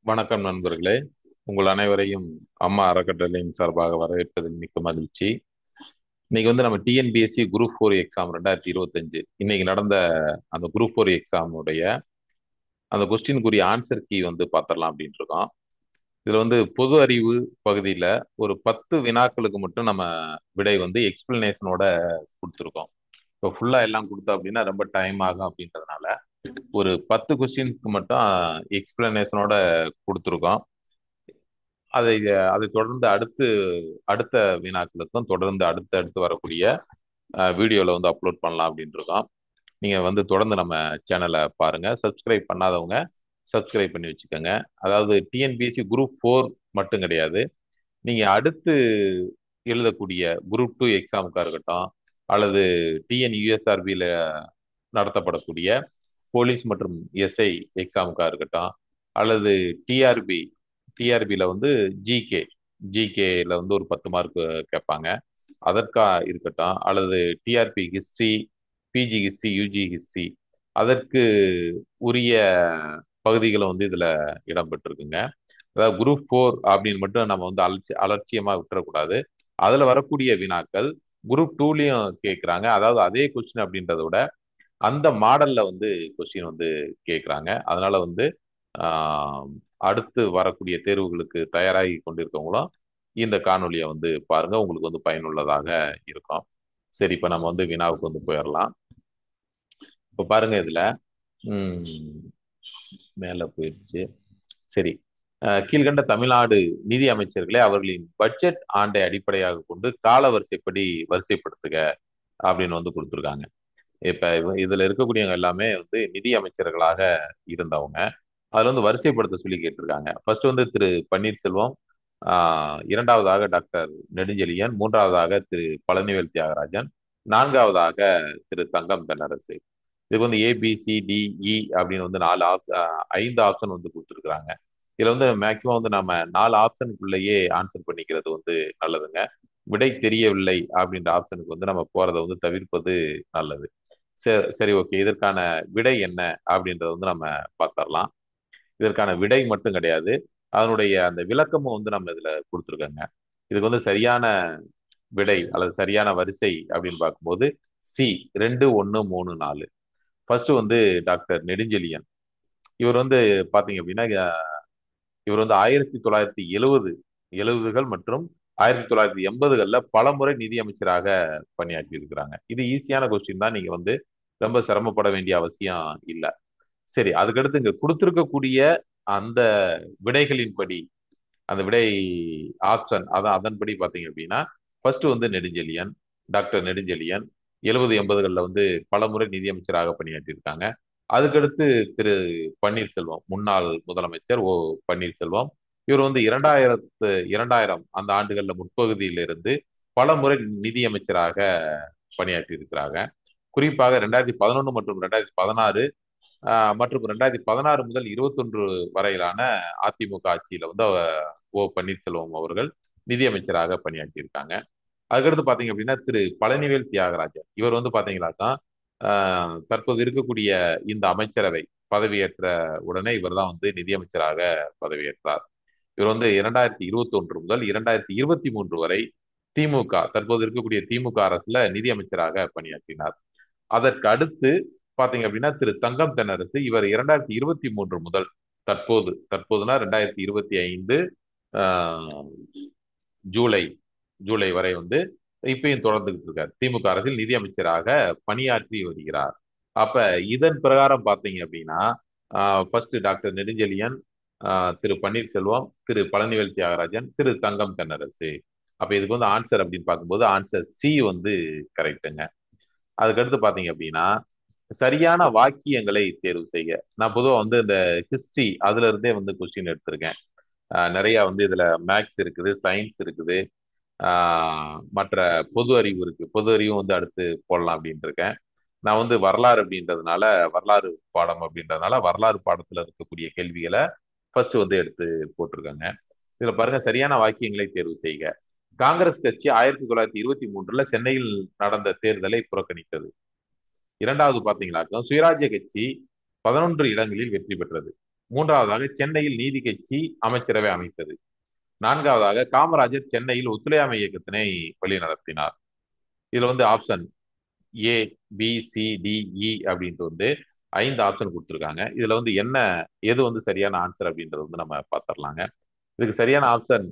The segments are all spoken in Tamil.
வணக்கம் நண்பர்களே. உங்கள் அனைவரையும் அம்மா அறக்கட்டளையின் சார்பாக வரவேற்பதில் மிக்க மகிழ்ச்சி. இன்னைக்கு வந்து நம்ம டிஎன்பிஎஸ்சி குரூப் 4 எக்ஸாம் 2025 இன்னைக்கு நடந்த அந்த குரூப் 4 எக்ஸாமுடைய அந்த கொஸ்டினுக்குரிய ஆன்சர் கீ வந்து பார்த்துடலாம் அப்படின்னு இருக்கோம். இதுல வந்து பொது அறிவு பகுதியில ஒரு 10 வினாக்களுக்கு மட்டும் நம்ம விடை வந்து எக்ஸ்பிளனேஷனோட கொடுத்துருக்கோம். இப்போ ஃபுல்லா எல்லாம் கொடுத்தோம் அப்படின்னா ரொம்ப டைம் ஆகும் அப்படின்றதுனால ஒரு 10 கொஸ்டினுக்கு மட்டும் எக்ஸ்பிளனேஷனோட கொடுத்துருக்கோம். அதை அதை தொடர்ந்து அடுத்த வினாக்களுக்கும் தொடர்ந்து அடுத்து வரக்கூடிய வீடியோல வந்து அப்லோட் பண்ணலாம் அப்படின்னு இருக்கோம். நீங்க வந்து தொடர்ந்து நம்ம சேனலை பாருங்க. சப்ஸ்கிரைப் பண்ணாதவங்க சப்ஸ்கிரைப் பண்ணி வச்சுக்கோங்க. அதாவது டிஎன்பிஎஸ்சி குரூப் 4 மட்டும் கிடையாது, நீங்க அடுத்து எழுதக்கூடிய குரூப் 2 எக்ஸாமுக்கா இருக்கட்டும், அல்லது டிஎன்யூஎஸ்ஆர்பியில் நடத்தப்படக்கூடிய போலீஸ் மற்றும் எஸ்ஐ எக்ஸாமுக்கா இருக்கட்டும், அல்லது டிஆர்பி டிஆர்பியில் வந்து ஜிகே ஜிகேல வந்து ஒரு 10 மார்க் கேட்பாங்க, அதற்கா இருக்கட்டும், அல்லது TRB history, PG history, UG history, அதற்கு உரிய பகுதிகளும் வந்து இதுல இடம்பெற்றிருக்குங்க. அதாவது குரூப் 4 அப்படின்னு மட்டும் நம்ம வந்து அலட்சியமா விட்டுறக்கூடாது. அதுல வரக்கூடிய வினாக்கள் குரூப் 2லயும் கேட்குறாங்க. அதாவது அதே கொஸ்டின் அப்படின்றத விட அந்த மாடல்ல வந்து கொஸ்டின் வந்து கேட்குறாங்க. அதனால வந்து ஆஹ், அடுத்து வரக்கூடிய தேர்வுகளுக்கு தயாராகி கொண்டிருக்கவங்களும் இந்த காணொலியை வந்து பாருங்க, உங்களுக்கு வந்து பயனுள்ளதாக இருக்கும். சரி, இப்ப நம்ம வந்து வினாவுக்கு வந்து போயிடலாம். இப்ப பாருங்க, இதுல உம் மேல போயிடுச்சு. சரி. கீழ்கண்ட தமிழ்நாடு நிதி அமைச்சர்களை அவர்களின் பட்ஜெட் ஆண்டை அடிப்படையாக கொண்டு கால வரிசைப்படி வரிசைப்படுத்துக அப்படின்னு வந்து கொடுத்துருக்காங்க. இப்ப இதுல இருக்கக்கூடியவங்க எல்லாமே வந்து நிதி அமைச்சர்களாக இருந்தவங்க. அதுல வந்து வரிசைப்படுத்த சொல்லி கேட்டிருக்காங்க. ஃபர்ஸ்ட் வந்து திரு பன்னீர்செல்வம், இரண்டாவதாக டாக்டர் நெடுஞ்செழியன், மூன்றாவதாக திரு பழனிவேல் தியாகராஜன், நான்காவதாக திரு தங்கம் தென்னரசு. இதுக்கு வந்து ஏபிசிடிஇ அப்படின்னு வந்து 5 ஆப்ஷன் வந்து கொடுத்துருக்குறாங்க. இதுல வந்து மேக்சிமம் வந்து நம்ம 4 ஆப்ஷனுக்குள்ளேயே ஆன்சர் பண்ணிக்கிறது வந்து நல்லதுங்க. விடை தெரியவில்லை அப்படின்ற ஆப்ஷனுக்கு வந்து நம்ம போறதை வந்து தவிர்ப்பது நல்லது. சரி சரி, ஓகே. இதற்கான விடை என்ன அப்படின்றத வந்து நம்ம பார்த்துடலாம். இதற்கான விடை மட்டும் கிடையாது, அதனுடைய அந்த விளக்கமும் வந்து நம்ம இதுல கொடுத்துருக்கோங்க. இதுக்கு வந்து சரியான விடை அல்லது சரியான வரிசை அப்படின்னு பார்க்கும்போது சி 2 1 3 4. ஃபர்ஸ்ட் வந்து டாக்டர் நெடுஞ்செழியன். இவர் வந்து பாத்தீங்க அப்படின்னா இவர் வந்து 1970கள் மற்றும் 1980களில் பல முறை நிதி அமைச்சராக பணியாற்றி இருக்கிறாங்க. இது ஈஸியான கொஸ்டின் தான், நீங்க வந்து ரொம்ப சிரமப்பட வேண்டிய அவசியம் இல்லை. சரி, அதுக்கடுத்து இங்க கொடுத்திருக்கக்கூடிய அந்த விடைகளின்படி, அந்த விடை ஆப்ஷன் அதான் அதன்படி பாத்தீங்க அப்படின்னா ஃபர்ஸ்ட் வந்து நெடுஞ்செழியன், டாக்டர் நெடுஞ்செழியன் 70 80களில் வந்து பல முறை நிதியமைச்சராக பணியாற்றி இருக்காங்க. அதுக்கடுத்து திரு பன்னீர்செல்வம், முன்னாள் முதலமைச்சர் பன்னீர்செல்வம். இவர் வந்து 2000 அந்த ஆண்டுகள்ல முற்பகுதியிலிருந்து பல முறை நிதியமைச்சராக பணியாற்றி இருக்கிறாங்க. குறிப்பாக 2011 மற்றும் 2016 மற்றும் 2016 முதல் 21 வரையிலான அதிமுக ஆட்சியில வந்து பன்னீர்செல்வம் அவர்கள் நிதியமைச்சராக பணியாற்றி இருக்காங்க. அதுக்கடுத்து பாத்தீங்க அப்படின்னா திரு பழனிவேல் தியாகராஜன். இவர் வந்து பாத்தீங்கன்னாக்கா தற்போது இருக்கக்கூடிய இந்த அமைச்சரவை பதவியேற்ற உடனே இவர் தான் வந்து நிதியமைச்சராக பதவியேற்றார். இவர் வந்து 2021 முதல் 2023 வரை திமுக, தற்போது இருக்கக்கூடிய திமுக அரசுல நிதியமைச்சராக பணியாற்றினார். அதற்கு அடுத்து பாத்தீங்க அப்படின்னா திரு தங்கம் தென்னரசு. இவர் 2023 முதல் தற்போதுனா 2025 ஜூலை ஜூலை வரை வந்து இப்பயும் தொடர்ந்துகிட்டு இருக்கார். திமுக அரசில் நிதி அமைச்சராக பணியாற்றி வருகிறார். அப்ப இதன் பிரகாரம் பாத்தீங்க அப்படின்னா ஃபர்ஸ்ட் டாக்டர் நெடுஞ்செழியன், திரு பன்னீர்செல்வம், திரு பழனிவேல் தியாகராஜன், திரு தங்கம் தென்னரசு. அப்ப இதுக்கு வந்து ஆன்சர் அப்படின்னு பார்க்கும்போது ஆன்சர் சி வந்து கரெக்டுங்க. அதுக்கடுத்து பாத்தீங்க அப்படின்னா சரியான வாக்கியங்களை தேர்வு செய்க. நான் பொதுவாக வந்து இந்த ஹிஸ்டரி அதுல இருந்தே வந்து கொஸ்டின் எடுத்திருக்கேன். நிறைய வந்து இதுல மேக்ஸ் இருக்குது, சயின்ஸ் இருக்குது, மற்ற பொது அறிவு இருக்கு. பொது அறிவும் வந்து அடுத்து போடலாம் அப்படின்ட்டு இருக்கேன். நான் வந்து வரலாறு அப்படின்றதுனால, வரலாறு பாடம் அப்படின்றதுனால வரலாறு பாடத்துல இருக்கக்கூடிய கேள்விகளை ஃபர்ஸ்ட் வந்து எடுத்து போட்டிருக்காங்க. இதுல பாருங்க, சரியான வாக்கியங்களை தேர்வு செய்க. காங்கிரஸ் கட்சி 1923 சென்னையில் நடந்த தேர்தலை புறக்கணித்தது. இரண்டாவது பாத்தீங்கன்னாக்கா சுயராஜ்ய கட்சி 11 இடங்களில் வெற்றி பெற்றது. மூன்றாவதாக சென்னையில் நீதி கட்சி அமைச்சரவை அமைத்தது. நான்காவதாக காமராஜர் சென்னையில் ஒத்துழையாமை இயக்கத்தினை வழிநடத்தினார். இதுல வந்து option A, B, C, D, E அப்படின்ட்டு வந்து 5 ஆப்ஷன் கொடுத்துருக்காங்க. இதுல வந்து என்ன எது வந்து சரியான ஆன்சர் அப்படின்றது வந்து நம்ம பார்த்துடலாங்க. இதுக்கு சரியான ஆப்ஷன்,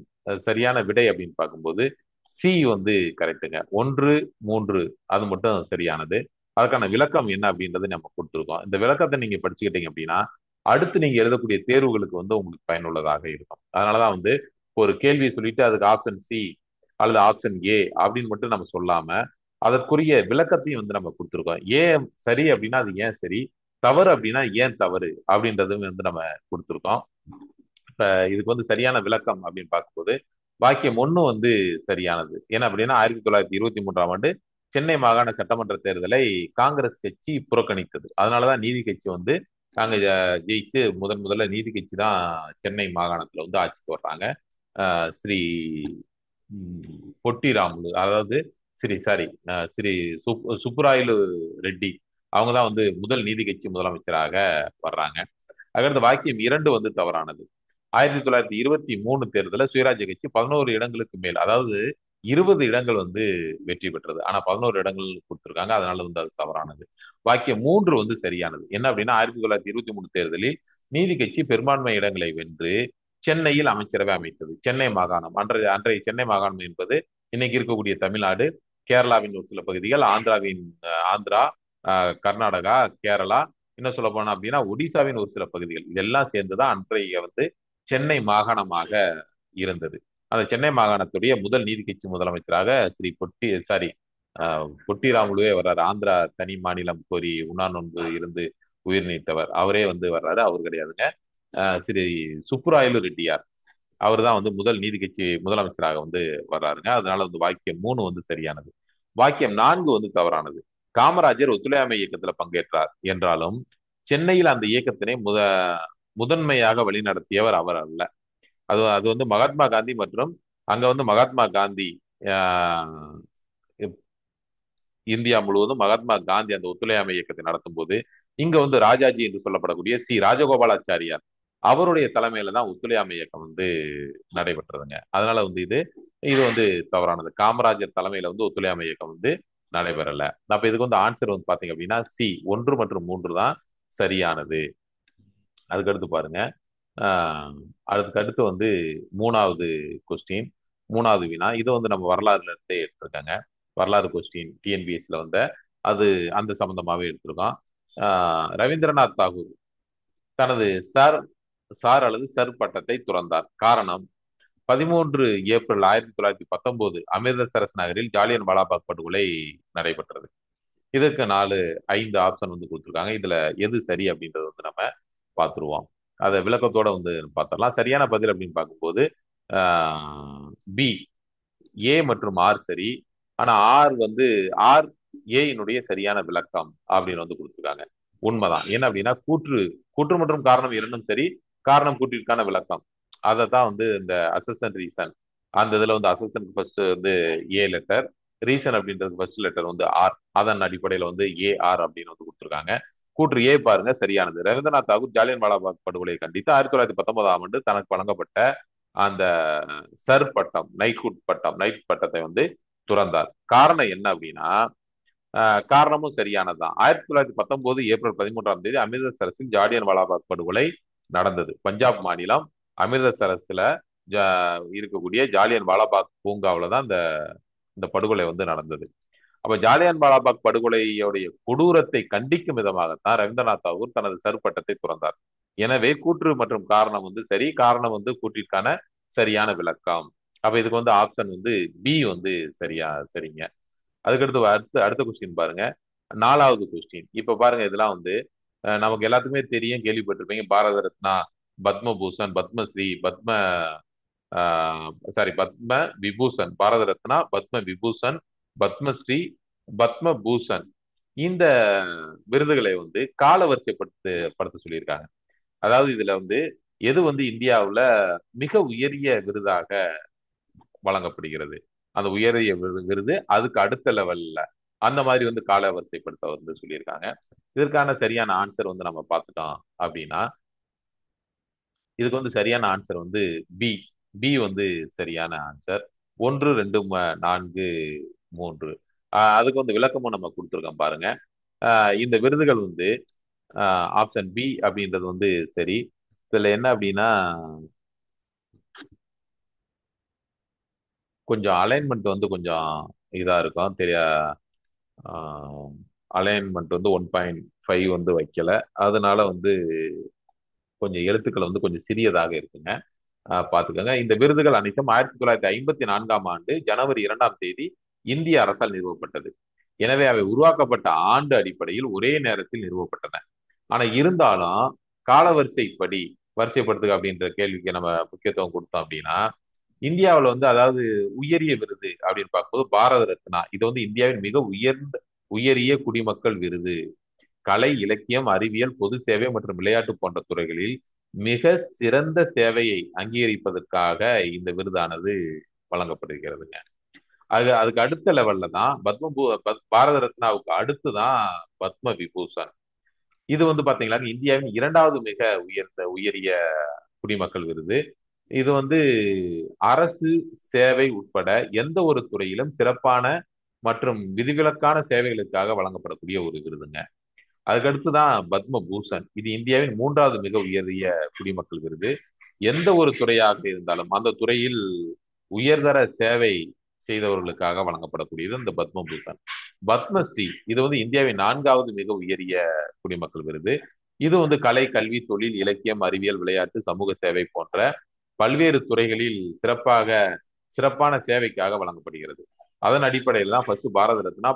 சரியான விடை அப்படின்னு பார்க்கும்போது சி வந்து கரெக்டுங்க. 1, 3 அது மட்டும் சரியானது. அதுக்கான விளக்கம் என்ன அப்படின்றது நம்ம கொடுத்துருக்கோம். இந்த விளக்கத்தை நீங்க படிச்சுக்கிட்டீங்க அப்படின்னா அடுத்து நீங்க எழுதக்கூடிய தேர்வுகளுக்கு வந்து உங்களுக்கு பயனுள்ளதாக இருக்கும். அதனாலதான் வந்து ஒரு கேள்வியை சொல்லிட்டு அதுக்கு ஆப்ஷன் சி அல்லது ஆப்ஷன் ஏ அப்படின்னு மட்டும் நம்ம சொல்லாம அதற்குரிய விளக்கத்தையும் வந்து நம்ம கொடுத்துருக்கோம். ஏன் சரி அப்படின்னா அது ஏன் சரி, தவறு அப்படின்னா ஏன் தவறு அப்படின்றதும் வந்து நம்ம கொடுத்துருக்கோம். இப்ப இதுக்கு வந்து சரியான விளக்கம் அப்படின்னு பார்க்கும்போது வாக்கியம் 1 வந்து சரியானது. ஏன்னா அப்படின்னா 1923ஆம் ஆண்டு சென்னை மாகாண சட்டமன்ற தேர்தலை காங்கிரஸ் கட்சி புறக்கணித்தது. அதனாலதான் நீதி கட்சி வந்து நாங்க ஜெயிச்சு முதல்ல நீதி கட்சி தான் சென்னை மாகாணத்துல வந்து ஆட்சிக்கு வர்றாங்க. ஸ்ரீ பொட்டி ராமுலு, அதாவது ஸ்ரீ சுப்புராயலு ரெட்டி அவங்க தான் வந்து முதல் நீதி கட்சி முதலமைச்சராக வர்றாங்க. அதுக்கடுத்து வாக்கியம் 2 வந்து தவறானது. 1923 தேர்தலில் சுயராஜ்ய கட்சி 11 இடங்களுக்கு மேல், அதாவது 20 இடங்கள் வந்து வெற்றி பெற்றது. ஆனா 11 இடங்கள் கொடுத்திருக்காங்க. அதனால வந்து அது தவறானது. வாக்கியம் 3 வந்து சரியானது. என்ன அப்படின்னா 1923 தேர்தலில் நீதி கட்சி பெரும்பான்மை இடங்களை வென்று சென்னையில் அமைச்சரவை அமைத்தது. சென்னை மாகாணம் அன்றைய சென்னை மாகாணம் என்பது இன்னைக்கு இருக்கக்கூடிய தமிழ்நாடு, கேரளாவின் ஒரு சில பகுதிகள், ஆந்திரா, கர்நாடகா, கேரளா, என்ன சொல்ல போனா அப்படின்னா ஒடிசாவின் ஒரு சில பகுதிகள், இதெல்லாம் சேர்ந்துதான் அன்றைய வந்து சென்னை மாகாணமாக இருந்தது. அந்த சென்னை மாகாணத்துடைய முதல் நீதி கட்சி முதலமைச்சராக ஸ்ரீ பொட்டி ராமுலுவே வர்றாரு. ஆந்திரா தனி மாநிலம் கோரி உண்ணாநோன்பு இருந்து உயிர் நீத்தவர் அவரே வந்து வர்றாரு. அவர் கிடையாதுங்க. ஸ்ரீ சுப்புராயலு ரெட்டியார் அவர் தான் வந்து முதல் நீதி கட்சி முதலமைச்சராக வந்து வர்றாருங்க. அதனால வந்து வாக்கியம் 3 வந்து சரியானது. வாக்கியம் 4 வந்து தவறானது. காமராஜர் ஒத்துழையாமை இயக்கத்துல பங்கேற்றார் என்றாலும் சென்னையில் அந்த இயக்கத்தினை முதன்மையாக வழிநடத்தியவர் அவர் அல்ல. அது அது வந்து மகாத்மா காந்தி மற்றும் அங்க வந்து மகாத்மா காந்தி ஆஹ், இந்தியா முழுவதும் மகாத்மா காந்தி அந்த ஒத்துழையாமை இயக்கத்தை நடத்தும் போது இங்க வந்து ராஜாஜி என்று சொல்லப்படக்கூடிய சி ராஜகோபாலாச்சாரியார் அவருடைய தலைமையில தான் ஒத்துழையாமை இயக்கம் வந்து நடைபெற்றதுங்க. அதனால வந்து இது இது வந்து தவறானது. காமராஜர் தலைமையில வந்து ஒத்துழையாமை இயக்கம் வந்து நடைபெறல. அப்ப இதுக்கு வந்து ஆன்சர் வந்து பாத்தீங்க அப்படின்னா சி 1 மற்றும் 3 தான் சரியானது. அதுக்கடுத்து பாருங்க. ஆஹ் அதுக்கு அடுத்து வந்து மூணாவது கொஸ்டின், மூணாவது வினா. இது வந்து நம்ம வரலாறுல இருந்தே எடுத்திருக்காங்க. வரலாறு கொஸ்டின் டிஎன்பிஎஸ்சில வந்த அது அந்த சம்பந்தமாவே எடுத்திருக்கோம். ரவீந்திரநாத் தாகூர் தனது சார் அல்லது சர் பட்டத்தை துறந்தார். காரணம் 13 ஏப்ரல் 1919 அமிர்தசரஸ் நகரில் ஜாலியன் வாலாபாக் படுகொலை நடைபெற்றது. இதற்கு 5 ஆப்ஷன் வந்து கொடுத்துருக்காங்க. இதுல எது சரி அப்படின்றது வந்து நம்ம பார்த்துருவோம். அதை விளக்கத்தோட வந்து பார்த்துடலாம். சரியான பதில் அப்படின்னு பார்க்கும்போது பி, ஏ மற்றும் ஆர் சரி. ஆனா ஆர் ஏனுடைய சரியான விளக்கம் அப்படின்னு வந்து கொடுத்துருக்காங்க. உண்மைதான். என்ன அப்படின்னா கூற்று மற்றும் காரணம் இரண்டும் சரி. காரணம் கூற்றிற்கான விளக்கம் அதை தான் வந்து இந்த அசசன் ரீசன், அந்த இதுல வந்து அசசனுக்கு ஃபர்ஸ்ட் வந்து ஏ லெட்டர், ரீசன் அப்படின்றது ஃபர்ஸ்ட் லெட்டர் வந்து ஆர், அதன் அடிப்படையில வந்து ஏ ஆர் அப்படின்னு வந்து கொடுத்துருக்காங்க. கூற்று ஏ பாருங்க சரியானது. ரவீந்திரநாத் தாகூர் ஜாலியன் வாலாபாக் படுகொலையை கண்டித்து 1919ஆம் ஆண்டு தனக்கு வழங்கப்பட்ட அந்த சர் பட்டம், நைட் பட்டத்தை வந்து துறந்தார். காரணம் என்ன அப்படின்னா காரணமும் சரியானதுதான். 1919 ஏப்ரல் 13ஆம் தேதி அமிர்தசரஸில் ஜாலியன் வாலாபாக் படுகொலை நடந்தது. பஞ்சாப் மாநிலம் அமிர்தசரஸ்ல இருக்கக்கூடிய ஜாலியன் வாலாபாக் பூங்காவில தான் இந்த படுகொலை வந்து நடந்தது. அப்ப ஜாலியன் வாலாபாக் படுகொலையுடைய கொடூரத்தை கண்டிக்கும் விதமாகத்தான் ரவீந்திரநாத் தாகூர் தனது சருப்பட்டத்தை துறந்தார். எனவே கூற்று மற்றும் காரணம் வந்து சரி, காரணம் வந்து கூற்றிற்கான சரியான விளக்கம். அப்ப இதுக்கு வந்து ஆப்ஷன் வந்து பி வந்து சரிங்க. அதுக்கடுத்து அடுத்த கொஸ்டின் பாருங்க. 4வது கொஸ்டின். இப்ப பாருங்க, இதெல்லாம் வந்து நமக்கு எல்லாத்துக்குமே தெரியும், கேள்விப்பட்டிருப்பீங்க. பாரத ரத்னா, பத்மபூஷன், பத்மஸ்ரீ, பத்ம விபூஷன், பாரத ரத்னா, பத்ம விபூஷன், பத்மஸ்ரீ, பத்மபூஷன், இந்த விருதுகளை வந்து படுத்த சொல்லியிருக்காங்க. அதாவது இதுல வந்து எது வந்து இந்தியாவுல மிக உயரிய விருதாக வழங்கப்படுகிறது, அந்த உயரிய விருது அதுக்கு அடுத்த லெவல்ல அந்த மாதிரி வந்து கால வரிசைப்படுத்த வந்து சொல்லியிருக்காங்க. இதற்கான சரியான ஆன்சர் வந்து நம்ம பார்த்துட்டோம் அப்படின்னா இதுக்கு வந்து சரியான ஆன்சர் வந்து பி. பி வந்து சரியான ஆன்சர். 1, 2, 4, 3. அதுக்கு வந்து விளக்கமும் நம்ம கொடுத்துருக்கோம் பாருங்க. இந்த விருதுகள் வந்து ஆப்ஷன் பி அப்படின்றது வந்து சரி. இதுல என்ன அப்படின்னா கொஞ்சம் அலைன்மெண்ட் வந்து கொஞ்சம் இதா இருக்கும் தெரிய. அலைன்மெண்ட் வந்து 1.5 வந்து வைக்கல. அதனால வந்து கொஞ்சம் எழுத்துக்கள் வந்து கொஞ்சம் சிறியதாக இருக்குங்க. பார்த்துக்கோங்க. இந்த விருதுகள் அனைத்தும் 1954ஆம் ஆண்டு ஜனவரி 2ஆம் தேதி இந்திய அரசால் நிறுவப்பட்டது. எனவே அவை உருவாக்கப்பட்ட ஆண்டு அடிப்படையில் ஒரே நேரத்தில் நிறுவப்பட்டன. ஆனா இருந்தாலும் காலவரிசைப்படி வரிசைப்படுத்துக அப்படின்ற கேள்விக்கு நம்ம முக்கியத்துவம் கொடுத்தோம் அப்படின்னா இந்தியாவில் வந்து அதாவது உயரிய விருது அப்படின்னு பார்க்கும்போது பாரத ரத்னா இது வந்து இந்தியாவின் மிக உயரிய குடிமக்கள் விருது. கலை, இலக்கியம், அறிவியல், பொது சேவை மற்றும் விளையாட்டு போன்ற துறைகளில் மிக சிறந்த சேவையை அங்கீகரிப்பதற்காக இந்த விருதானது வழங்கப்படுகிறதுங்க. அதுக்கு அடுத்த லெவல்ல தான் பாரத ரத்னாவுக்கு அடுத்து தான் பத்ம விபூஷன். இது வந்து பாத்தீங்கன்னா இந்தியாவின் இரண்டாவது மிக உயரிய குடிமக்கள் விருது. இது வந்து அரசு சேவை உட்பட எந்த ஒரு துறையிலும் சிறப்பான மற்றும் விதிவிலக்கான சேவைகளுக்காக வழங்கப்படக்கூடிய ஒரு விருதுங்க. அதுக்கடுத்து தான் பத்ம பூஷன். இது இந்தியாவின் மூன்றாவது மிக உயரிய குடிமக்கள் விருது. எந்த ஒரு துறையாக இருந்தாலும் அந்த துறையில் உயர்தர சேவை செய்தவர்களுக்காக வழங்கப்படக்கூடியது இந்த பத்ம பூஷன். பத்மஸ்ரீ இது வந்து இந்தியாவின் நான்காவது மிக உயரிய குடிமக்கள் விருது. இது வந்து கலை, கல்வி, தொழில், இலக்கியம், அறிவியல், விளையாட்டு, சமூக சேவை போன்ற பல்வேறு துறைகளில் சிறப்பான சேவைக்காக வழங்கப்படுகிறது. அதன் அடிப்படையில் தான் ஃபர்ஸ்ட் பாரத ரத்னா,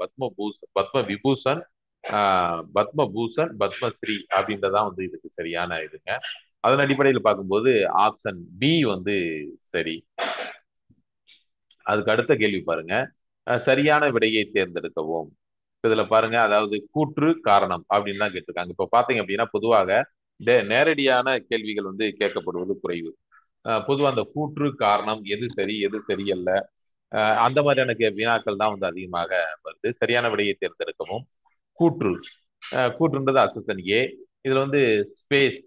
பத்ம விபூஷன், பத்மபூஷன், பத்மஸ்ரீ அப்படின்றதான் வந்து இதுக்கு சரியான இதுங்க. அதன் அடிப்படையில் பார்க்கும்போது ஆப்ஷன் பி வந்து சரி. அதுக்கு அடுத்த கேள்வி பாருங்க. சரியான விடையை தேர்ந்தெடுக்கவும். இதுல பாருங்க, அதாவது கூற்று காரணம் அப்படின்னு தான் கேட்டிருக்காங்க. இப்ப பாத்தீங்க அப்படின்னா பொதுவாக நேரடியான கேள்விகள் வந்து கேட்கப்படுவது குறைவு. பொதுவாக அந்த கூற்று காரணம் எது சரி எது சரியல்ல அந்த மாதிரியான வினாக்கள் தான் வந்து அதிகமாக வருது. சரியான விடையை தேர்ந்தெடுக்கவும். கூற்று கூற்றுன்றது அசசன் ஏ. இதுல வந்து ஸ்பேஸ்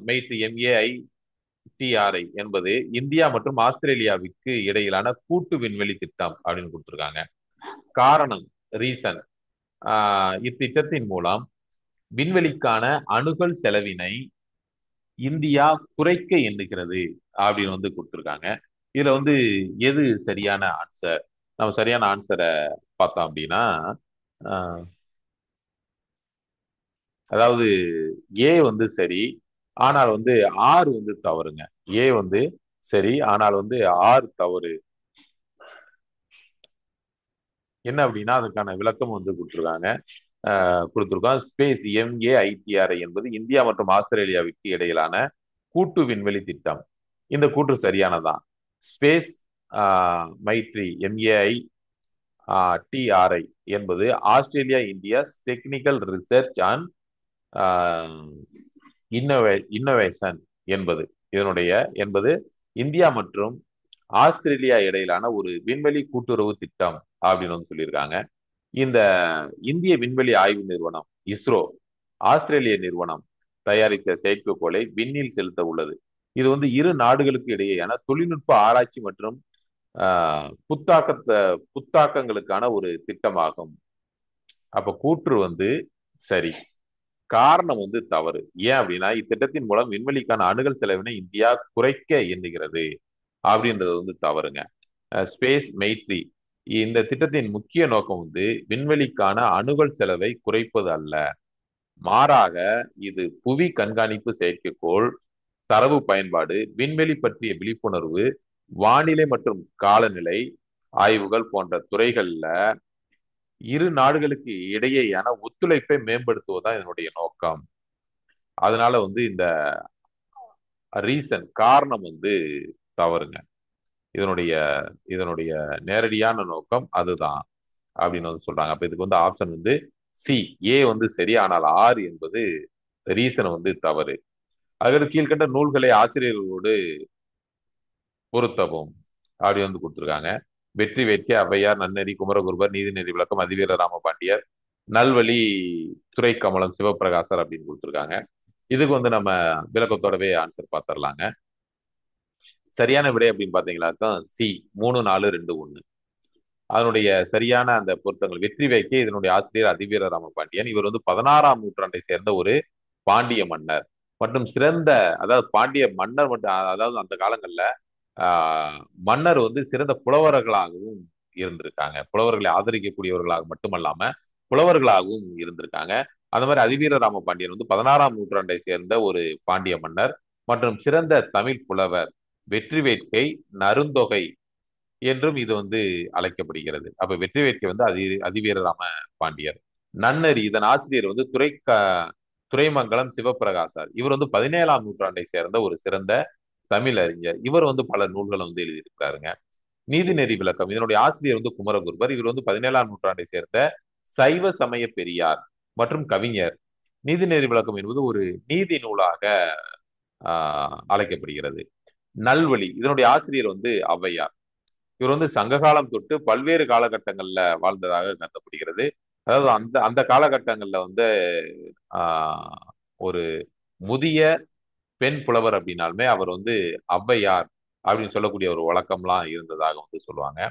மெய்ட் MAITRI என்பது இந்தியா மற்றும் ஆஸ்திரேலியாவுக்கு இடையிலான கூட்டு விண்வெளி திட்டம் அப்படின்னு கொடுத்துருக்காங்க. காரணம் ரீசன் இத்திட்டத்தின் மூலம் விண்வெளிக்கான அணுகல் செலவினை இந்தியா குறைக்க எண்ணுகிறது அப்படின்னு வந்து கொடுத்துருக்காங்க. இதுல வந்து எது சரியான ஆன்சர்? நம்ம சரியான ஆன்சரை பார்த்தோம் அப்படின்னா அதாவது ஏ வந்து சரி, ஆனால் வந்து ஆர் வந்து தவறுங்க. ஏ வந்து சரி, ஆனால் வந்து ஆர் தவறு. என்ன அப்படின்னா அதுக்கான விளக்கம் வந்து கொடுத்துருக்கோம். ஸ்பேஸ் MAITRI என்பது இந்தியா மற்றும் ஆஸ்திரேலியாவிற்கு இடையிலான கூட்டு விண்வெளி திட்டம். இந்த கூற்று சரியானதான். ஸ்பேஸ் மைட்ரி MAITRI என்பது Australia India's technical research and innovation என்பது இந்தியா மற்றும் ஆஸ்திரேலியா இடையிலான ஒரு விண்வெளி கூட்டுறவு திட்டம் அப்படின்னு வந்து சொல்லியிருக்காங்க. இந்த இந்திய விண்வெளி ஆய்வு நிறுவனம் இஸ்ரோ ஆஸ்திரேலிய நிறுவனம் தயாரித்த செயற்கைக்கோளை விண்ணில் செலுத்த உள்ளது. இது வந்து இரு நாடுகளுக்கு இடையேயான தொழில்நுட்ப ஆராய்ச்சி மற்றும் புத்தாக்கங்களுக்கான ஒரு திட்டமாகும். அப்ப கூற்று வந்து சரி, காரணம் வந்து தவறு. ஏன் அப்படின்னா இத்திட்டத்தின் மூலம் விண்வெளிக்கான அணுகல் செலவினை இந்தியா குறைக்க எண்ணுகிறது அப்படின்றது வந்து தவறுங்க. ஸ்பேஸ் மெய்ட்ரி இந்த திட்டத்தின் முக்கிய நோக்கம் வந்து விண்வெளிக்கான அணுகல் செலவை குறைப்பது அல்ல, மாறாக இது புவி கண்காணிப்பு செயற்கைக்கோள் தரவு பயன்பாடு, விண்வெளி பற்றிய விழிப்புணர்வு, வானிலை மற்றும் காலநிலை ஆய்வுகள் போன்ற துறைகள்ல இரு நாடுகளுக்கு இடையேயான ஒத்துழைப்பை மேம்படுத்துவதுதான் இதனுடைய நோக்கம். அதனால வந்து இந்த ரீசன் காரணம் வந்து தவறுங்க. இதனுடைய இதனுடைய நேரடியான நோக்கம் அதுதான் அப்படின்னு வந்து சொல்றாங்க. அப்ப இதுக்கு வந்து ஆப்ஷன் வந்து சி, ஏ வந்து சரி, ஆனால் ஆர் என்பது ரீசன் வந்து தவறு. அதாவது கீழ்கண்ட நூல்களை ஆசிரியர்களோடு பொருத்தவும் அப்படி வந்து கொடுத்துருக்காங்க. வெற்றி வேட்கை, ஔவையார், நன்னெறி, குமரகுருபர், நீதிநெறி விளக்கம், அதிவீர ராமபாண்டியர், நல்வழி, துரை கமலம், சிவபிரகாசர் அப்படின்னு கொடுத்துருக்காங்க. இதுக்கு வந்து நம்ம விளக்கத்தோடவே ஆன்சர் பார்த்துடலாங்க. சரியான விடை அப்படின்னு பாத்தீங்கன்னாக்கா சி, 3-4-2-1. அதனுடைய சரியான அந்த பொருத்தங்கள் வெற்றி வைக்க இதனுடைய ஆசிரியர் அதிவீர ராமபாண்டியன். இவர் வந்து 16ஆம் நூற்றாண்டை சேர்ந்த ஒரு பாண்டிய மன்னர் மற்றும் சிறந்த, அதாவது பாண்டிய மன்னர் மட்டும், அதாவது அந்த காலங்கள்ல ஆஹ் மன்னர் வந்து சிறந்த புலவர்களாகவும் இருந்திருக்காங்க. புலவர்களை ஆதரிக்கக்கூடியவர்களாக மட்டுமல்லாம புலவர்களாகவும் இருந்திருக்காங்க. அந்த மாதிரி அதிவீர ராமபாண்டியன் வந்து 16ஆம் நூற்றாண்டை சேர்ந்த ஒரு பாண்டிய மன்னர் மற்றும் சிறந்த தமிழ் புலவர். வெற்றி வேட்கை, நருந்தொகை என்றும் இது வந்து அழைக்கப்படுகிறது. அப்ப வெற்றி வேட்கை வந்து அதிவீர ராம பாண்டியர். நன்னறி, இதன் ஆசிரியர் வந்து துரைமங்கலம் சிவப்பிரகாசார். இவர் வந்து 17ஆம் நூற்றாண்டை சேர்ந்த ஒரு சிறந்த தமிழ் அறிஞர். இவர் வந்து பல நூல்களை வந்து எழுதியிருக்கிறாருங்க. நீதிநெறி விளக்கம், இதனுடைய ஆசிரியர் வந்து குமரகுருபர். இவர் வந்து 17ஆம் நூற்றாண்டை சேர்ந்த சைவ சமய பெரியார் மற்றும் கவிஞர். நீதிநெறி விளக்கம் என்பது ஒரு நீதி நூலாக அழைக்கப்படுகிறது. நல்வழி, இதனுடைய ஆசிரியர் வந்து ஔவையார். இவர் வந்து சங்ககாலம் தொட்டு பல்வேறு காலகட்டங்கள்ல வாழ்ந்ததாக கருதப்படுகிறது. அதாவது அந்த அந்த காலகட்டங்கள்ல வந்து ஆஹ் ஒரு முதிய பெண் புலவர் அப்படின்னாலுமே அவர் வந்து ஔவையார் அப்படின்னு சொல்லக்கூடிய ஒரு வழக்கம்லாம் இருந்ததாக வந்து சொல்லுவாங்க.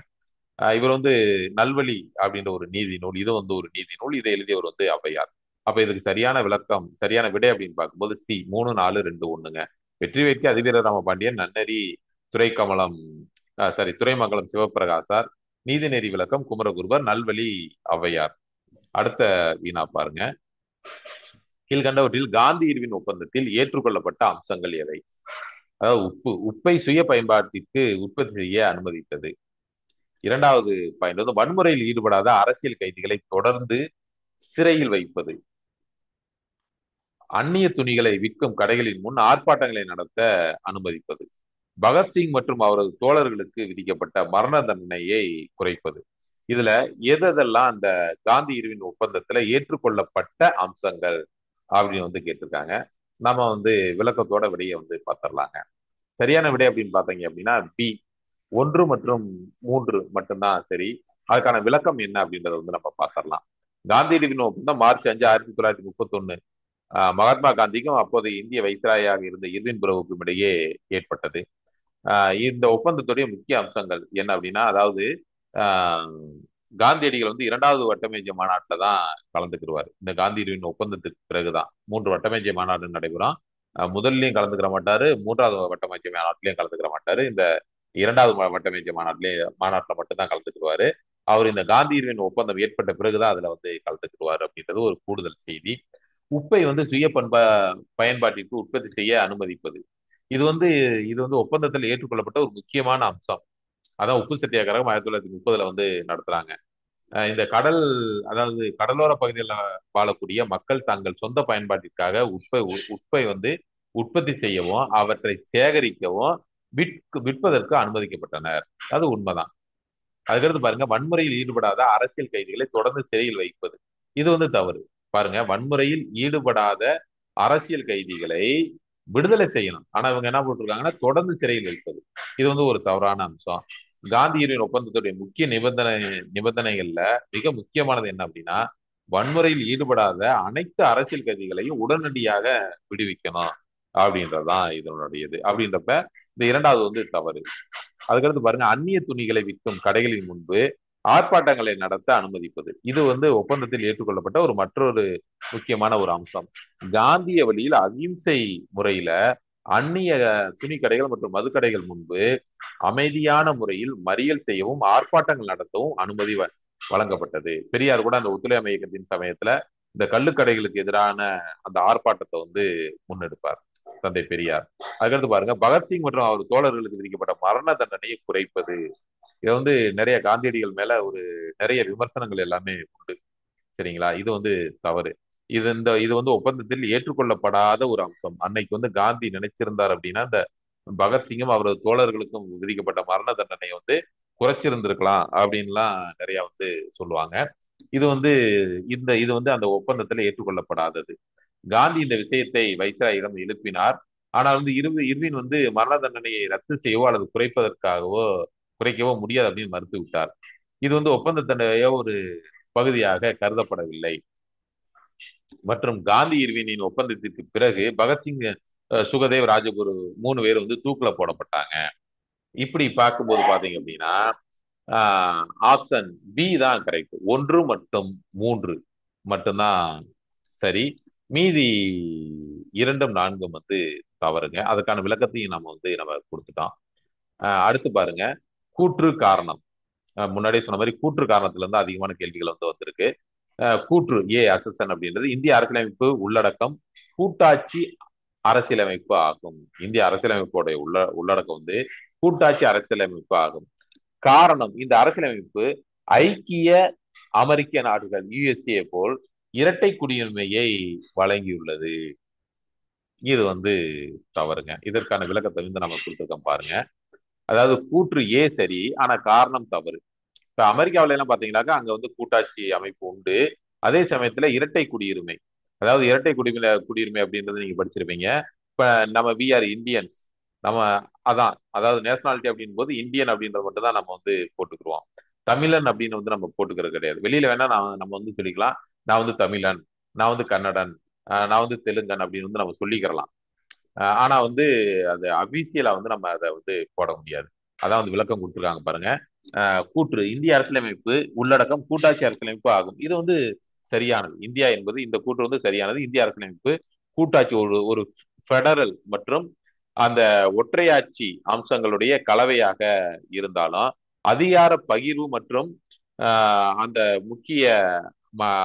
இவர் வந்து நல்வழி அப்படின்ற ஒரு நீதி நூல், இது வந்து ஒரு நீதி நூல், இதை எழுதியவர் வந்து ஔவையார். அப்ப இதுக்கு சரியான விளக்கம், சரியான விடை அப்படின்னு பார்க்கும்போது சி, 3-4-2-1ங்க. வெற்றி வேட்கை அதிவீரராம பாண்டியன், நன்னறி துரைக்கமலம் துரைமங்கலம் சிவப்பிரகாசார், நீதிநெறி விளக்கம் குமரகுருபர், நல்வழி ஔவையார். அடுத்த வீணா பாருங்க. கீழ்கண்டவற்றில் காந்தி இர்வின் ஒப்பந்தத்தில் ஏற்றுக்கொள்ளப்பட்ட அம்சங்கள் எவை? அதாவது உப்பை சுய பயன்பாட்டிற்கு உற்பத்தி செய்ய அனுமதித்தது. இரண்டாவது பாயிண்ட் வந்து வன்முறையில் ஈடுபடாத அரசியல் கைதிகளை தொடர்ந்து சிறையில் வைப்பது. அந்நிய துணிகளை விற்கும் கடைகளின் முன் ஆர்ப்பாட்டங்களை நடத்த அனுமதிப்பது. பகத்சிங் மற்றும் அவரது தோழர்களுக்கு விதிக்கப்பட்ட மரண தண்டனையை குறைப்பது. இதுல எதெல்லாம் அந்த காந்தி இர்வின் ஒப்பந்தத்துல ஏற்றுக்கொள்ளப்பட்ட அம்சங்கள் அப்படின்னு வந்து கேட்டிருக்காங்க. நம்ம வந்து விளக்கத்தோட விடையை வந்து பார்த்துடலாங்க. சரியான விடை அப்படின்னு பார்த்தீங்க அப்படின்னா பி, 1 மற்றும் 3 மட்டும்தான் சரி. அதுக்கான விளக்கம் என்ன அப்படின்றத வந்து நம்ம பார்த்துடலாம். காந்தியடிகளின் ஒப்பந்தம் March 5, 1931 மகாத்மா காந்திக்கும் அப்போதைய இந்திய வைஸ்ராயாக இருந்த இர்வின் பிரபுக்கும் இடையே ஏற்பட்டது. இந்த ஒப்பந்தத்துடைய முக்கிய அம்சங்கள் என்ன அப்படின்னா, அதாவது ஆஹ் காந்தியடிகள் வந்து 2வது வட்டமேஜை மாநாட்டில் தான் கலந்துக்கிடுவார். இந்த காந்தியடிகளின் ஒப்பந்தத்துக்கு பிறகுதான் 3 வட்டமேஜை மாநாடு நடைபெறும். முதல்லயும் கலந்துக்கிற மாட்டாரு, 3வது வட்டமேஜை மாநாட்டிலையும் கலந்துக்கிற மாட்டாரு. இந்த 2வது வட்டமேஜை மாநாட்டில் மட்டும்தான் கலந்துக்கிடுவாரு. அவர் இந்த காந்தியடிகளின் ஒப்பந்தம் ஏற்பட்ட பிறகுதான் அதுல வந்து கலந்துக்கிடுவார் அப்படின்றது ஒரு கூடுதல் செய்தி. உப்பை வந்து சுய பயன்பாட்டிற்கு உற்பத்தி செய்ய அனுமதிப்பது. இது வந்து இது வந்து ஒப்பந்தத்தில் ஏற்றுக்கொள்ளப்பட்ட ஒரு முக்கியமான அம்சம். அதான் உப்பு சத்தியாகிரகம் 1930 வந்து நடத்துறாங்க. இந்த கடல், அதாவது கடலோர பகுதிகளில் வாழக்கூடிய மக்கள் தங்கள் சொந்த பயன்பாட்டிற்காக உப்பை வந்து உற்பத்தி செய்யவும் அவற்றை சேகரிக்கவும் விற்பதற்கு அனுமதிக்கப்பட்டனர். அது உண்மைதான். அதுக்கடுத்து பாருங்க, வன்முறையில் ஈடுபடாத அரசியல் கைதிகளை தொடர்ந்து சிறையில் வைப்பது. இது வந்து தவறு. பாருங்க, வன்முறையில் ஈடுபடாத அரசியல் கைதிகளை விடுதலை செய்யணும். ஆனா இவங்க என்ன போட்டிருக்காங்கன்னா தொடர்ந்து சிறையில் வைப்பது. இது வந்து ஒரு தவறான அம்சம். காந்தியடிகளின் ஒப்பந்தத்துடைய முக்கிய நிபந்தனைகள்ல மிக முக்கியமானது என்ன அப்படின்னா, வன்முறையில் ஈடுபடாத அனைத்து அரசியல் கைதிகளையும் உடனடியாக விடுவிக்கணும் அப்படின்றதுதான் இதனுடையது. அப்படின்றப்ப இந்த 2வது வந்து தவறு. அதுக்கடுத்து பாருங்க, அந்நிய துணிகளை விற்கும் கடைகளின் முன்பு ஆர்ப்பாட்டங்களை நடத்த அனுமதிப்பது. இது வந்து ஒப்பந்தத்தில் ஏற்றுக்கொள்ளப்பட்ட ஒரு மற்றொரு முக்கியமான ஒரு அம்சம். காந்திய வழியில் அகிம்சை முறையில அந்நிய துணி கடைகள் மற்றும் மதுக்கடைகள் முன்பு அமைதியான முறையில் மறியல் செய்யவும் ஆர்ப்பாட்டங்கள் நடத்தவும் அனுமதி வழங்கப்பட்டது. பெரியார் கூட அந்த ஒத்துழையாமை இயக்கத்தின் சமயத்துல இந்த கள்ளுக்கடைகளுக்கு எதிரான அந்த ஆர்ப்பாட்டத்தை வந்து முன்னெடுப்பார் தந்தை பெரியார். அதுக்கடுத்து பாருங்க, பகத்சிங் மற்றும் அவர் தோழர்களுக்கு விதிக்கப்பட்ட மரண தண்டனையை குறைப்பது. இது வந்து நிறைய காந்தியடிகள் மேல ஒரு நிறைய விமர்சனங்கள் எல்லாமே உண்டு. சரிங்களா? இது வந்து தவறு. இது வந்து ஒப்பந்தத்தில் ஏற்றுக்கொள்ளப்படாத ஒரு அம்சம். அன்னைக்கு வந்து காந்தி நினைச்சிருந்தார் அப்படின்னா இந்த பகத்சிங்கும் அவரது தோழர்களுக்கும் விதிக்கப்பட்ட மரண தண்டனையை வந்து குறைச்சிருந்திருக்கலாம் அப்படின்லாம் நிறைய வந்து சொல்லுவாங்க. இது வந்து இது வந்து அந்த ஒப்பந்தத்தில் ஏற்றுக்கொள்ளப்படாதது. காந்தி இந்த விஷயத்தை வைஸ்ராயிடம் எழுப்பினார். ஆனால் வந்து இர்வின் வந்து மரண தண்டனையை ரத்து செய்யவோ அல்லது குறைக்கவோ முடியாது அப்படின்னு மறுத்து விட்டார். இது வந்து ஒப்பந்தத்தினுடைய ஒரு பகுதியாக கருதப்படவில்லை. மற்றும் காந்தி இர்வினின் ஒப்பந்தத்திற்கு பிறகு பகத்சிங், சுகதேவ், ராஜகுரு 3 பேர் வந்து தூக்குல போடப்பட்டாங்க. இப்படி பார்க்கும்போது பாத்தீங்க அப்படின்னா ஆப்ஷன் பி தான் கரெக்ட். 1 மற்றும் 3 மட்டும்தான் சரி. மீதி 2, 4 வந்து தவறுங்க. அதுக்கான விளக்கத்தையும் நம்ம கொடுத்துட்டோம். அடுத்து பாருங்க, கூற்று காரணம். முன்னாடியே சொன்ன மாதிரி கூற்று காரணத்துல இருந்து அதிகமான கேள்விகள் வந்து வந்திருக்கு. கூற்று ஏ அசசன் அப்படின்றது இந்திய அரசியலமைப்பு உள்ளடக்கம் கூட்டாட்சி அரசியலமைப்பு ஆகும். இந்திய அரசியலமைப்போட உள்ளடக்கம் வந்து கூட்டாட்சி அரசியலமைப்பு ஆகும். காரணம், இந்த அரசியலமைப்பு ஐக்கிய அமெரிக்க நாடுகள் யுஎஸ்ஏ போல் இரட்டை குடியுரிமையை வழங்கியுள்ளது. இது வந்து தவறுங்க. இதற்கான விளக்கத்தை வந்து நம்ம கொடுத்துருக்கோம் பாருங்க. அதாவது கூற்று ஏ சரி, ஆனா காரணம் தவறு. இப்ப அமெரிக்காவில எல்லாம் பாத்தீங்கன்னாக்கா அங்க வந்து கூட்டாட்சி அமைப்பு உண்டு. அதே சமயத்துல இரட்டை குடியுரிமை, அதாவது இரட்டை குடியுரிமை அப்படின்றது நீங்க படிச்சிருப்பீங்க. இப்ப நம்ம வி ஆர் இந்தியன்ஸ், நம்ம அதான், அதாவது நேஷனாலிட்டி அப்படின் போது இந்தியன் அப்படின்றது மட்டும் தான் நம்ம வந்து போட்டுக்கிறோம். தமிழன் அப்படின்னு வந்து நம்ம போட்டுக்கிறது கிடையாது. வெளியில வேணா நம்ம வந்து சொல்லிக்கலாம், நான் வந்து தமிழன், நான் வந்து கன்னடன், நான் வந்து தெலுங்கன் அப்படின்னு வந்து நம்ம சொல்லிக்கிறலாம். ஆனா வந்து அது அபிஷியலா வந்து நம்ம அதை வந்து போட முடியாது. அதான் வந்து விளக்கம் கொடுத்துருக்காங்க பாருங்க. கூற்று இந்திய அரசியலமைப்பு உள்ளடக்கம் கூட்டாட்சி அரசியலமைப்பு ஆகும். இது வந்து சரியானது. இந்தியா என்பது இந்த கூற்று வந்து சரியானது. இந்திய அரசியலமைப்பு கூட்டாட்சி ஒரு ஒரு பெடரல் மற்றும் அந்த ஒற்றையாட்சி அம்சங்களுடைய கலவையாக இருந்தாலும் அதிகார பகிர்வு மற்றும் அந்த முக்கிய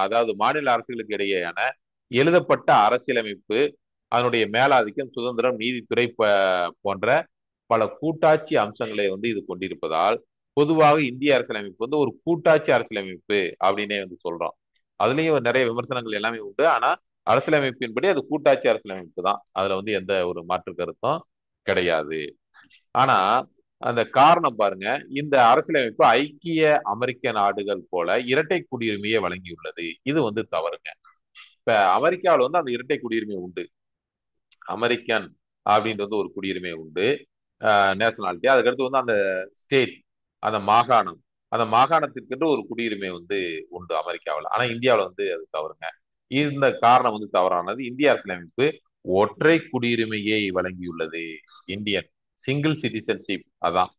அதாவது மாநில அரசுகளுக்கு இடையேயான எழுதப்பட்ட அரசியலமைப்பு, அதனுடைய மேலாதிக்கம், சுதந்திரம், நீதித்துறை போன்ற பல கூட்டாட்சி அம்சங்களை வந்து இது கொண்டிருப்பதால் பொதுவாக இந்திய அரசியலமைப்பு வந்து ஒரு கூட்டாட்சி அரசியலமைப்பு அப்படின்னே வந்து சொல்றோம். அதுலயும் நிறைய விமர்சனங்கள் எல்லாமே உண்டு. ஆனா அரசியலமைப்பின்படி அது கூட்டாட்சி அரசியலமைப்பு தான். அதுல வந்து எந்த ஒரு மாற்று கருத்தும் கிடையாது. ஆனா அந்த காரணம் பாருங்க, இந்த அரசியலமைப்பு ஐக்கிய அமெரிக்க நாடுகள் போல இரட்டை குடியுரிமையை வழங்கியுள்ளது. இது வந்து தவறுங்க. இப்ப அமெரிக்காவில் வந்து அந்த இரட்டை குடியுரிமை உண்டு. அமெரிக்கன் அப்படின்றது ஒரு குடியுரிமை உண்டு, நேஷனாலிட்டி. அதுக்கடுத்து வந்து அந்த ஸ்டேட், அந்த மாகாணம், அந்த மாகாணத்திற்கு ஒரு குடியுரிமை வந்து உண்டு அமெரிக்காவில். ஆனா இந்தியாவில் வந்து அது தவறுங்க. இந்த காரணம் வந்து தவறானது. இந்திய அரசியலமைப்பு ஒற்றை குடியுரிமையை வழங்கியுள்ளது. இந்தியன் சிங்கிள் சிட்டிசன்ஷிப் அதான்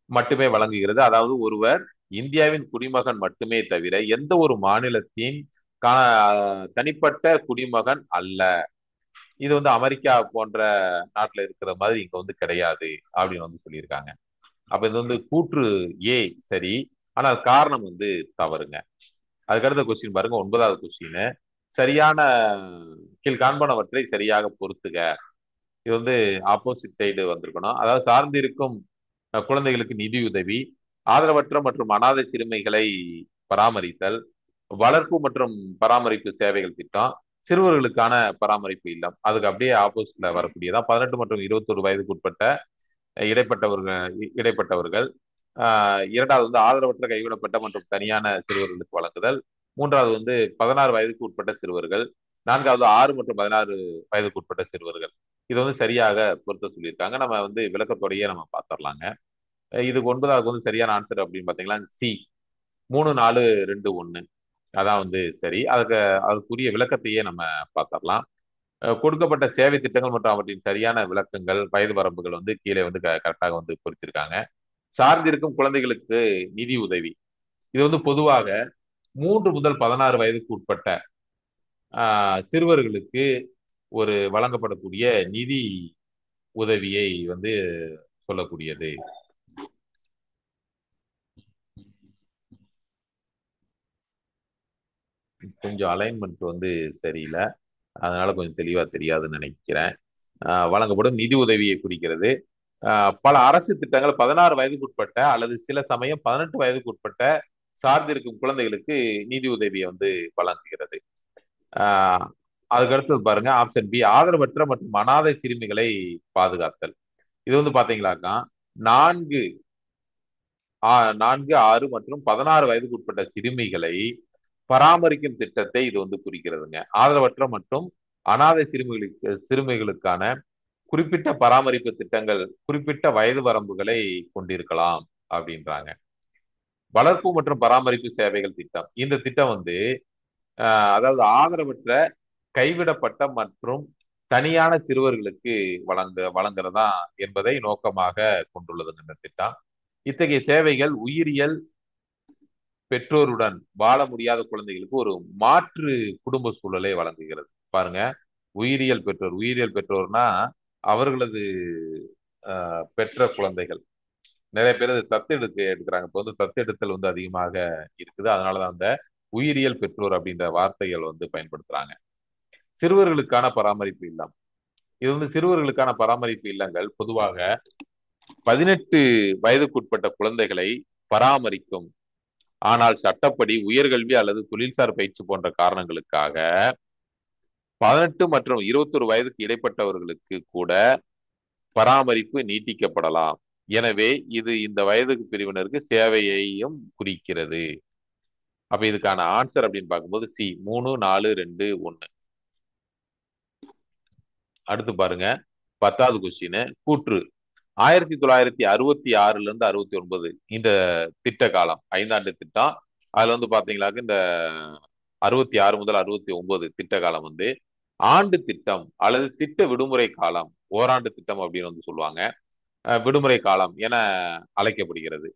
மட்டுமே வழங்குகிறது. அதாவது ஒருவர் இந்தியாவின் குடிமகன் மட்டுமே தவிர எந்த ஒரு மாநிலத்தின் தனிப்பட்ட குடிமகன் அல்ல. இது வந்து அமெரிக்கா போன்ற நாட்டுல இருக்கிற மாதிரி இங்க வந்து கிடையாது அப்படின்னு வந்து சொல்லியிருக்காங்க. அப்ப இது வந்து கூற்று ஏ சரி, ஆனால் காரணம் வந்து தவறுங்க. அதுக்கடுத்த கொஸ்டின் பாருங்க, 9வது கொஸ்டின். சரியான கீழ் காண்பனவற்றை சரியாக பொறுத்துக. இது வந்து ஆப்போசிட் சைடு வந்திருக்கணும். அதாவது சார்ந்து இருக்கும் குழந்தைகளுக்கு நிதியுதவி, ஆதரவற்ற மற்றும் அனாதை சிறுமிகளை பராமரித்தல், வளர்ப்பு மற்றும் பராமரிப்பு சேவைகள் திட்டம், சிறுவர்களுக்கான பராமரிப்பு இல்லம். அதுக்கு அப்படியே ஆப்போசிட்ல வரக்கூடியதான் 18 மற்றும் 21 வயதுக்கு உட்பட்ட இடைப்பட்டவர்கள். இரண்டாவது வந்து ஆதரவற்ற கைவிடப்பட்ட மற்றும் தனியான சிறுவர்களுக்கு வழங்குதல். மூன்றாவது வந்து 16 வயதுக்கு உட்பட்ட சிறுவர்கள். நான்காவது 6 மற்றும் 16 வயதுக்கு உட்பட்ட சிறுவர்கள். இது வந்து சரியாக பொருத்த சொல்லியிருக்காங்க. நம்ம வந்து விளக்கத்தோடையே நம்ம பார்த்துடலாங்க. இதுக்கு 9வது வந்து சரியான ஆன்சர் அப்படின்னு பாத்தீங்கன்னா சி, 3, 4, 2, 1. அதான் வந்து சரி. அதுக்குரிய விளக்கத்தையே நம்ம பார்த்துடலாம். கொடுக்கப்பட்ட சேவை திட்டங்கள் மற்றும் அவற்றின் சரியான விளக்கங்கள், வயது வரம்புகள் வந்து கீழே வந்து கரெக்டாக வந்து பொறுத்திருக்காங்க. சார்ந்திருக்கும் குழந்தைகளுக்கு நிதி உதவி, இது வந்து பொதுவாக 3 முதல் 16 வயதுக்கு உட்பட்ட சிறுவர்களுக்கு ஒரு வழங்கப்படக்கூடிய நிதி உதவியை வந்து சொல்லக்கூடியது. கொஞ்சம் அலைன்மெண்ட் வந்து சரியில்லை, அதனால கொஞ்சம் தெளிவா தெரியாதுன்னு நினைக்கிறேன். வழங்கப்படும் நிதி உதவியை குறிக்கிறது. பல அரசு திட்டங்கள் 16 வயதுக்கு உட்பட்ட அல்லது சில சமயம் 18 வயதுக்கு உட்பட்ட சார்ந்திருக்கும் குழந்தைகளுக்கு நிதி உதவியை வந்து வழங்குகிறது. அதுக்கடுத்து பாருங்க, ஆப்ஷன் பி, ஆதரவற்ற மற்றும் அனாதை சிறுமிகளை பாதுகாத்தல். இது வந்து பாத்தீங்களாக்கா 4, 6 மற்றும் 16 வயதுக்கு உட்பட்ட சிறுமிகளை பராமரிக்கும் திட்டத்தை இது வந்து குறிக்கிறதுங்க. ஆதரவற்ற மற்றும் அனாதை சிறுமிகளுக்கான குறிப்பிட்ட பராமரிப்பு திட்டங்கள் குறிப்பிட்ட வயது வரம்புகளை கொண்டிருக்கலாம் அப்படின்றாங்க. வளர்ப்பு மற்றும் பராமரிப்பு சேவைகள் திட்டம், இந்த திட்டம் வந்து அதாவது ஆதரவற்ற கைவிடப்பட்ட மற்றும் தனியான சிறுவர்களுக்கு வழங்குறதா என்பதை நோக்கமாக கொண்டுள்ளது இந்த திட்டம். இத்தகைய சேவைகள் உயிரியல் பெற்றோருடன் வாழ முடியாத குழந்தைகளுக்கு ஒரு மாற்று குடும்ப சூழலை வழங்குகிறது. பாருங்க, உயிரியல் பெற்றோர்னா அவர்களது பெற்ற குழந்தைகள். நிறைய பேர் எடுக்கிறாங்க. இப்போ வந்து தத்தெடுத்தல் வந்து அதிகமாக இருக்குது. அதனாலதான் அந்த உயிரியல் பெற்றோர் அப்படின்ற வார்த்தைகள் வந்து பயன்படுத்துறாங்க. சிறுவர்களுக்கான பராமரிப்பு இல்லம். இது வந்து சிறுவர்களுக்கான பராமரிப்பு இல்லங்கள் பொதுவாக 18 வயதுக்குட்பட்ட குழந்தைகளை பராமரிக்கும். ஆனால் சட்டப்படி உயர்கல்வி அல்லது தொழில்சார் பயிற்சி போன்ற காரணங்களுக்காக 18 மற்றும் 21 வயதுக்கு இடைப்பட்டவர்களுக்கு கூட பராமரிப்பு நீட்டிக்கப்படலாம். எனவே இது இந்த வயதுக்கு பிரிவினருக்கு சேவையையும் குறிக்கிறது. அப்ப இதுக்கான ஆன்சர் அப்படின்னு பார்க்கும்போது சி 3, 4, 2, 1. அடுத்து பாருங்க, 10வது கொஸ்டின். கூற்று 1966 இருந்து 69 இந்த திட்ட காலம் 5 ஆண்டு திட்டம். அதுல வந்து பாத்தீங்கன்னாக்க இந்த 66 முதல் 69 திட்ட காலம் வந்து ஆண்டு திட்டம் அல்லது திட்ட விடுமுறை காலம், ஓராண்டு திட்டம் அப்படின்னு வந்து சொல்லுவாங்க. விடுமுறை காலம் என அழைக்கப்படுகிறது.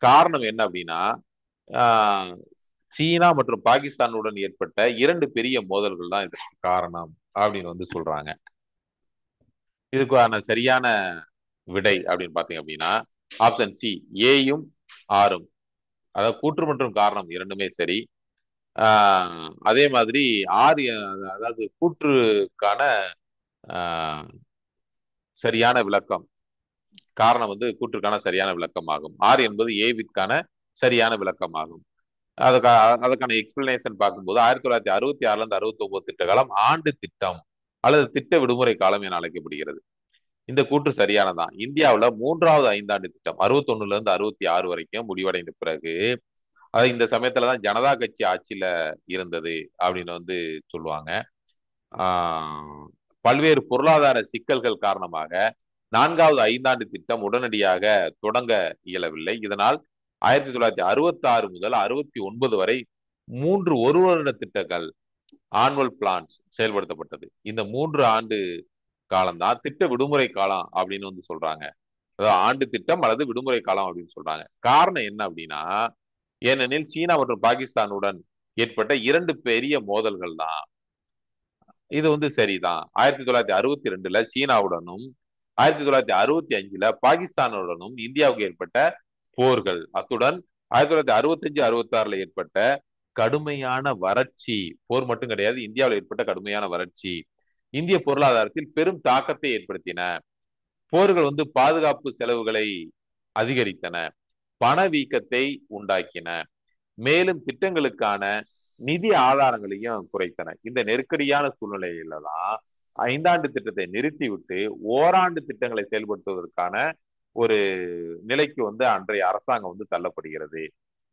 காரணம் என்ன அப்படின்னா, சீனா மற்றும் பாகிஸ்தானுடன் ஏற்பட்ட 2 பெரிய மோதல்கள் தான் இதற்கு காரணம் அப்படின்னு வந்து சொல்றாங்க. இதுக்கான சரியான விடை அப்படின்னு பாத்தீங்க அப்படின்னா ஆப்ஷன் சி ஏயும் ஆரும். அதாவது கூற்று மற்றும் காரணம் இரண்டுமே சரி. அதே மாதிரி ஆர், அதாவது கூற்றுக்கான சரியான விளக்கம், காரணம் வந்து கூற்றுக்கான சரியான விளக்கம் ஆகும். ஆர் என்பது ஏவிற்கான சரியான விளக்கம் ஆகும். அதுக்கான எக்ஸ்பிளனேஷன் பார்க்கும்போது 1966 இருந்து 69 திட்ட காலம் ஆண்டு திட்டம் அல்லது திட்ட விடுமுறை காலம் என அழைக்கப்படுகிறது. இந்த கூற்று சரியானதான். இந்தியாவில் 3வது 5 ஆண்டு திட்டம் 61 இருந்து 66 வரைக்கும் முடிவடைந்த பிறகு, அது இந்த சமயத்துலதான் ஜனதா கட்சி ஆட்சியில இருந்தது அப்படின்னு வந்து சொல்லுவாங்க. பல்வேறு பொருளாதார சிக்கல்கள் காரணமாக 4வது 5 ஆண்டு திட்டம் உடனடியாக தொடங்க இயலவில்லை. இதனால் 1966 முதல் 69 வரை 3 ஒரு வருட திட்டங்கள், ஆனுவல் பிளான்ஸ் செயல்படுத்தப்பட்டது. இந்த 3 ஆண்டு காலம் தான் திட்ட விடுமுறை காலம் அப்படின்னு வந்து சொல்றாங்க. அதாவது ஆண்டு திட்டம் அல்லது விடுமுறை காலம் அப்படின்னு சொல்றாங்க. காரணம் என்ன அப்படின்னா, ஏனெனில் சீனா மற்றும் பாகிஸ்தானுடன் ஏற்பட்ட 2 பெரிய மோதல்கள் தான். இது வந்து சரிதான். 1962 சீனாவுடனும் 1965 பாகிஸ்தானுடனும் இந்தியாவுக்கு ஏற்பட்ட போர்கள், அத்துடன் 1965-66 ஏற்பட்ட கடுமையான வறட்சி, போர் மட்டும் கிடையாது, இந்தியாவில் ஏற்பட்ட கடுமையான வறட்சி இந்திய பொருளாதாரத்தில் பெரும் தாக்கத்தை ஏற்படுத்தின. போர்கள் வந்து பாதுகாப்பு செலவுகளை அதிகரித்தன, பணவீக்கத்தை உண்டாக்கின, மேலும் திட்டங்களுக்கான நிதி ஆதாரங்களையும் குறைத்தன. இந்த நெருக்கடியான சூழ்நிலையில தான் 5 ஆண்டு திட்டத்தை நிறுத்திவிட்டு ஓராண்டு திட்டங்களை செயல்படுத்துவதற்கான ஒரு நிலைக்கு வந்து அன்றைய அரசாங்கம் வந்து தள்ளப்படுகிறது.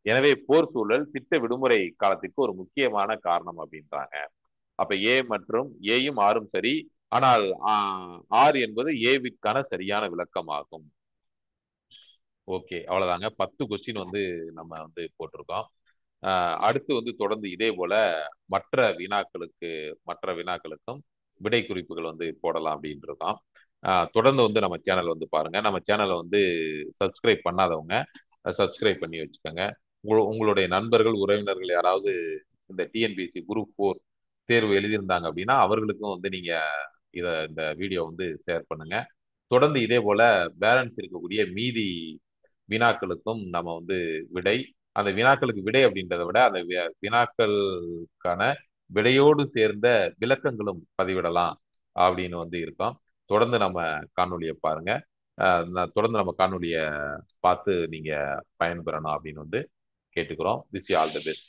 எனவே போர் சூழல் திட்ட விடுமுறை காலத்திற்கு ஒரு முக்கியமான காரணம் அப்படின்றாங்க. அப்ப ஏ மற்றும் ஏயும் ஆரும் சரி. ஆனால் ஆர் என்பது ஏவிற்கான சரியான விளக்கம் ஆகும். ஓகே, அவ்வளவுதாங்க. 10 கொஸ்டின் வந்து நம்ம வந்து போட்டிருக்கோம். அடுத்து வந்து தொடர்ந்து இதே போல மற்ற வினாக்களுக்கும் விடை குறிப்புகள் வந்து போடலாம் அப்படின்னு இருக்கோம். தொடர்ந்து வந்து நம்ம சேனல் வந்து பாருங்க. நம்ம சேனலை வந்து சப்ஸ்கிரைப் பண்ணாதவங்க சப்ஸ்கிரைப் பண்ணி வச்சுக்கோங்க. உங்களுடைய நண்பர்கள், உறவினர்கள் யாராவது இந்த டிஎன்பிஎஸ்சி குரூப் 4 தேர்வு எழுதியிருந்தாங்க அப்படின்னா அவர்களுக்கும் வந்து நீங்க இந்த வீடியோ வந்து ஷேர் பண்ணுங்க. தொடர்ந்து இதே போல பேலன்ஸ் இருக்கக்கூடிய மீதி வினாக்களுக்கும் நம்ம வந்து அந்த வினாக்களுக்கு விடை அப்படின்றத விட அந்த வினாக்களுக்கான விடையோடு சேர்ந்த விளக்கங்களும் பதிவிடலாம் அப்படின்னு வந்து இருக்கோம். தொடர்ந்து நம்ம காணொலியை பாருங்க. தொடர்ந்து நம்ம காணொலியை பார்த்து நீங்க பயன்பெறணும் அப்படின்னு வந்து கேட்டுக்கிறோம். Wish you all the best.